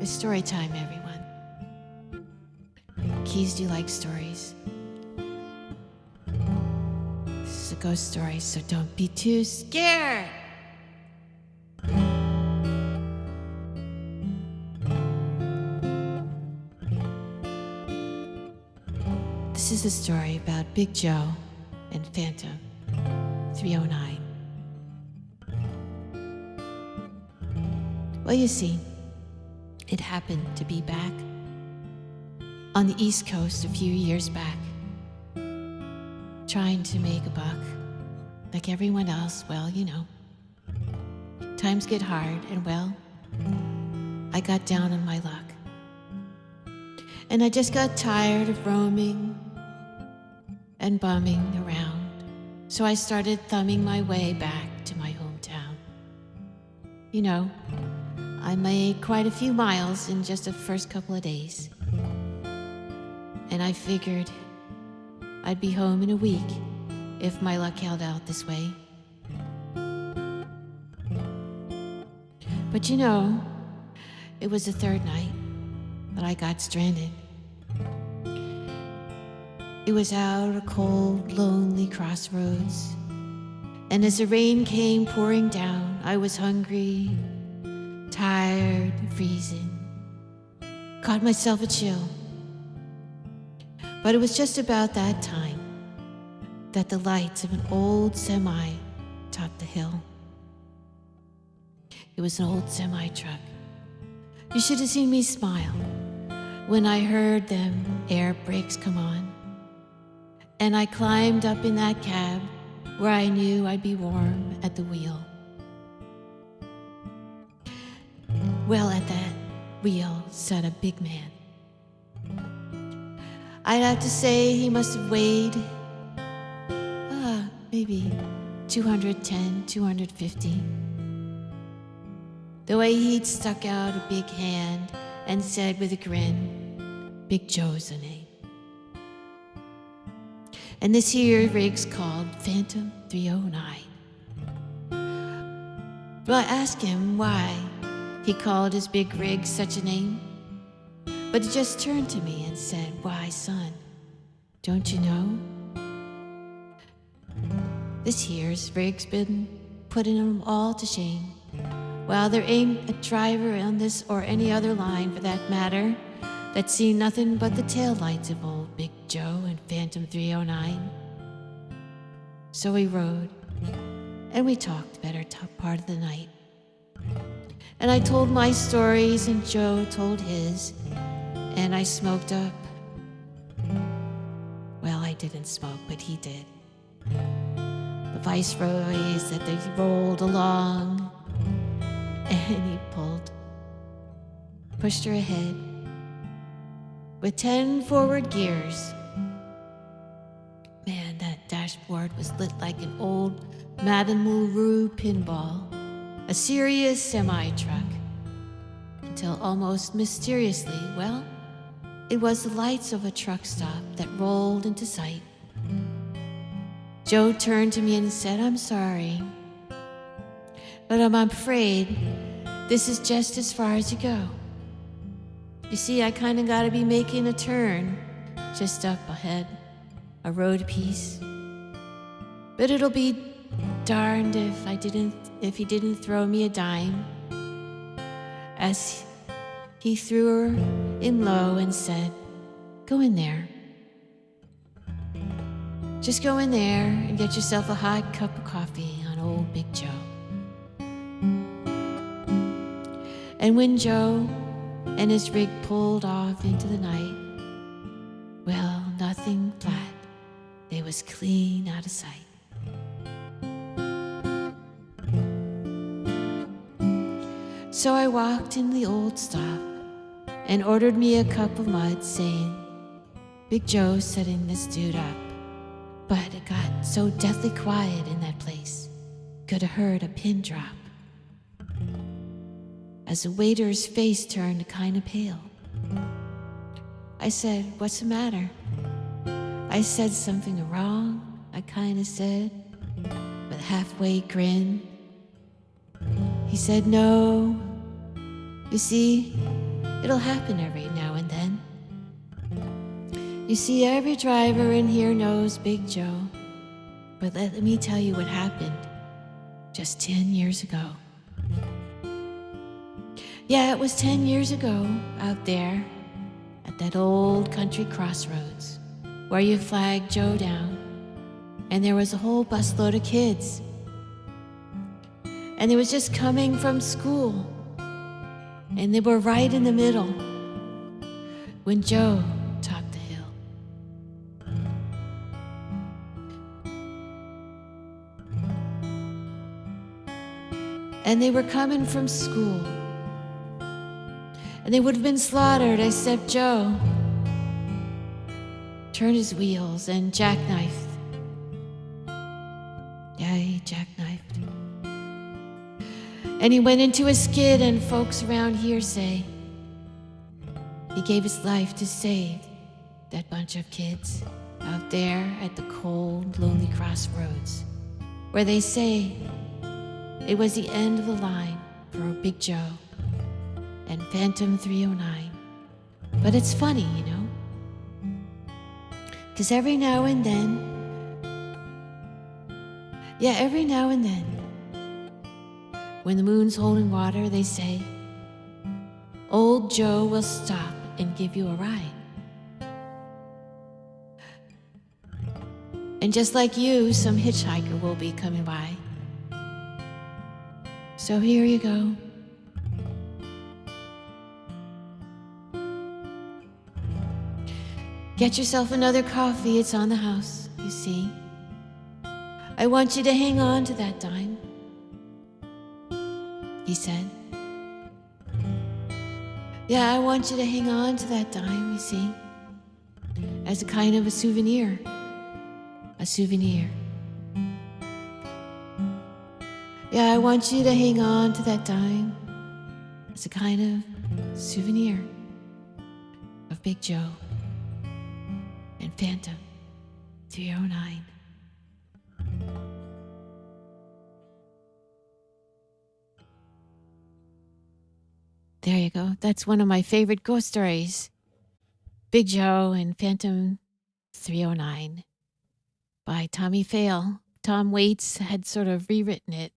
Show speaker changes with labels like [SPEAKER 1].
[SPEAKER 1] It's story time, everyone. Keys, do you like stories? This is a ghost story, so don't be too scared. This is a story about Big Joe and Phantom 309. Well, you see, it happened to be back on the East Coast a few years back, trying to make a buck like everyone else. Well, you know, times get hard, and well, I got down on my luck. And I just got tired of roaming and bumming around, so I started thumbing my way back to my hometown. You know, I made quite a few miles in just the first couple of days, and I figured I'd be home in a week if my luck held out this way. But you know, it was the third night that I got stranded. It was out a cold, lonely crossroads, and as the rain came pouring down, I was hungry, tired, freezing. Caught myself a chill. But it was just about that time that the lights of an old semi topped the hill. It was an old semi truck. You should have seen me smile when I heard them air brakes come on. And I climbed up in that cab where I knew I'd be warm at the wheel. Well, at that wheel sat a big man. I'd have to say he must have weighed, maybe 210, 250. The way he'd stuck out a big hand and said with a grin, "Big Joe's the name." And this here rig's called Phantom 309. Well, I asked him why he called his big rig such a name, but he just turned to me and said, "Why, son, don't you know? This here's rig's been putting them all to shame. Well, there ain't a driver on this or any other line, for that matter, that's seen nothing but the taillights of old Big Joe and Phantom 309. So we rode, and we talked the better part of the night. And I told my stories, and Joe told his, and I smoked up. Well, I didn't smoke, but he did. The viceroys that they rolled along, and he pushed her ahead with 10 forward gears. Man, that dashboard was lit like an old Madame Mulroux pinball, a serious semi-truck, until almost mysteriously, well, it was the lights of a truck stop that rolled into sight. Joe turned to me and said, "I'm sorry, but I'm afraid this is just as far as you go. You see, I kind of got to be making a turn just up ahead, a road piece. But it'll be darned if he didn't throw me a dime." As he threw her in low and said, "Go in there. Just go in there and get yourself a hot cup of coffee on old Big Joe." And when Joe and his rig pulled off into the night, well, nothing flat. They was clean out of sight. So I walked in the old stop and ordered me a cup of mud, saying, "Big Joe's setting this dude up." But it got so deathly quiet in that place, could have heard a pin drop. As the waiter's face turned kind of pale, I said, "What's the matter?" I said something wrong, I kind of said, with a halfway grin. He said, "No, you see, It'll happen every now and then. You see, every driver in here knows Big Joe. But let me tell you what happened just 10 years ago. Yeah, it was 10 years ago out there at that old country crossroads where you flagged Joe down, and there was a whole busload of kids. And they was just coming from school, and they were right in the middle when Joe topped the hill. And they were coming from school, and they would have been slaughtered except Joe turned his wheels and jackknifed. Yeah, he jackknifed. And he went into a skid, and folks around here say he gave his life to save that bunch of kids out there at the cold, lonely crossroads, where they say it was the end of the line for Big Joe and Phantom 309. But it's funny, you know, because every now and then, when the moon's holding water, they say, old Joe will stop and give you a ride. And just like you, some hitchhiker will be coming by. So here you go. Get yourself another coffee, it's on the house, you see. I want you to hang on to that dime, he said. Yeah, I want you to hang on to that dime, you see, as a kind of a souvenir. A souvenir. Yeah, I want you to hang on to that dime as a kind of souvenir of Big Joe and Phantom 309. There you go. That's one of my favorite ghost stories. Big Joe and Phantom 309 by Tommy Faile. Tom Waits had sort of rewritten it